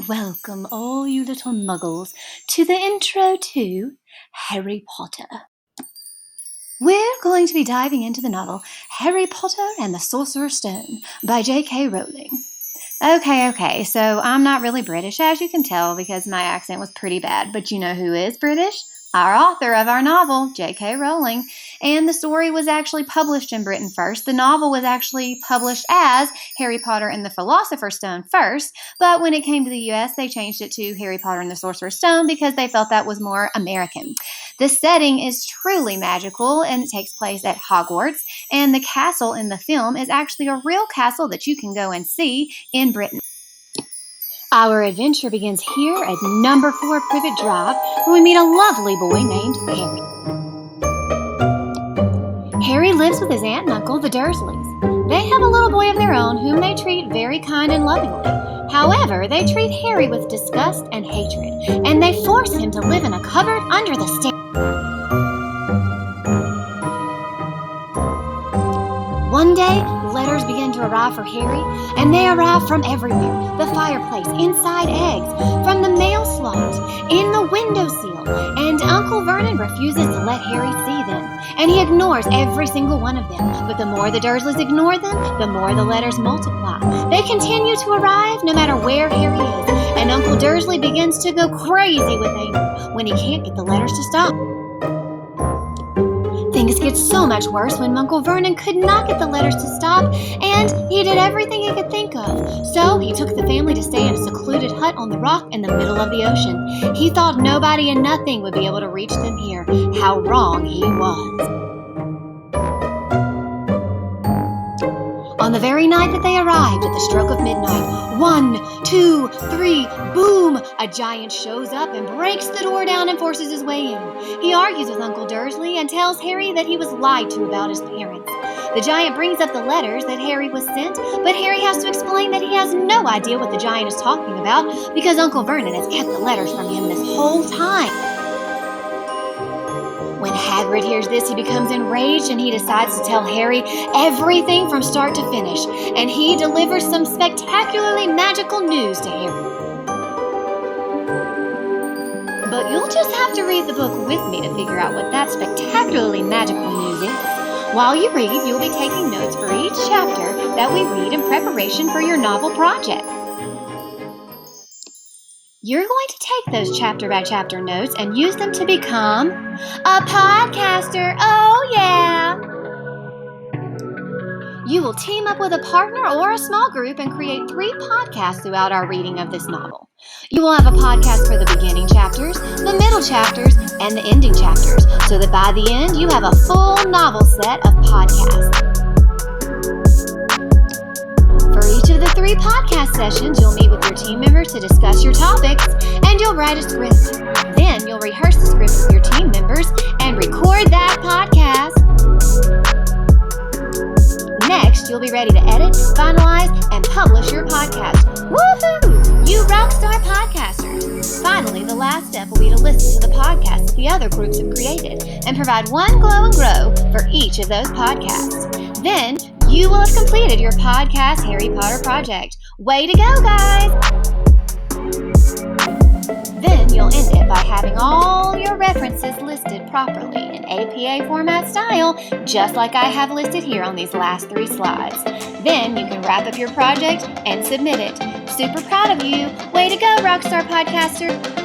welcome all you little muggles to the intro to Harry Potter. We're going to be diving into the novel Harry Potter and the Sorcerer's Stone by J.K. Rowling. Okay, so I'm not really British, as you can tell, because my accent was pretty bad, but you know who is British? Our author of our novel, J.K. Rowling, and the story was actually published in Britain first. The novel was actually published as Harry Potter and the Philosopher's Stone first, but when it came to the U.S., they changed it to Harry Potter and the Sorcerer's Stone because they felt that was more American. The setting is truly magical, and it takes place at Hogwarts, and the castle in the film is actually a real castle that you can go and see in Britain. Our adventure begins here at number 4 Privet Drive, where we meet a lovely boy named Harry. Harry lives with his aunt and uncle, the Dursleys. They have a little boy of their own whom they treat very kind and lovingly. However, they treat Harry with disgust and hatred, and they force him to live in a cupboard under the stairs. One day, letters begin to arrive for Harry, and they arrive from everywhere. The fireplace, inside eggs, from the mail slot, in the windowsill, and Uncle Vernon refuses to let Harry see them, and he ignores every single one of them. But the more the Dursleys ignore them, the more the letters multiply. They continue to arrive no matter where Harry is, and Uncle Dursley begins to go crazy with anger when he can't get the letters to stop. Things get so much worse when Uncle Vernon could not get the letters to stop, and he did everything he could think of. So he took the family to stay in a secluded hut on the rock in the middle of the ocean. He thought nobody and nothing would be able to reach them here. How wrong he was. On the very night that they arrived at the stroke of midnight, 1, 2, 3, boom! A giant shows up and breaks the door down and forces his way in. He argues with Uncle Dursley and tells Harry that he was lied to about his parents. The giant brings up the letters that Harry was sent, but Harry has to explain that he has no idea what the giant is talking about because Uncle Vernon has kept the letters from him this whole time. When Hagrid hears this, he becomes enraged and he decides to tell Harry everything from start to finish, and he delivers some spectacularly magical news to Harry. But you'll just have to read the book with me to figure out what that spectacularly magical news is. While you read, you'll be taking notes for each chapter that we read in preparation for your novel project. You're going to take those chapter-by-chapter notes and use them to become a podcaster. Oh, yeah! You will team up with a partner or a small group and create 3 podcasts throughout our reading of this novel. You will have a podcast for the beginning chapters, the middle chapters, and the ending chapters, so that by the end, you have a full novel set of podcasts. For each of the 3 podcast sessions, you'll meet with your team members to discuss your topics, and you'll write a script. Then you'll rehearse the script with your team members and record that podcast. Next, you'll be ready to edit, finalize, and publish your podcast. Woohoo! You rockstar podcasters! Finally, the last step will be to listen to the podcasts that the other groups have created and provide one glow and grow for each of those podcasts. Then, you will have completed your podcast Harry Potter project. Way to go, guys! Then you'll end it by having all your references listed properly in APA format style, just like I have listed here on these last 3 slides. Then you can wrap up your project and submit it. Super proud of you. Way to go, Rockstar Podcaster!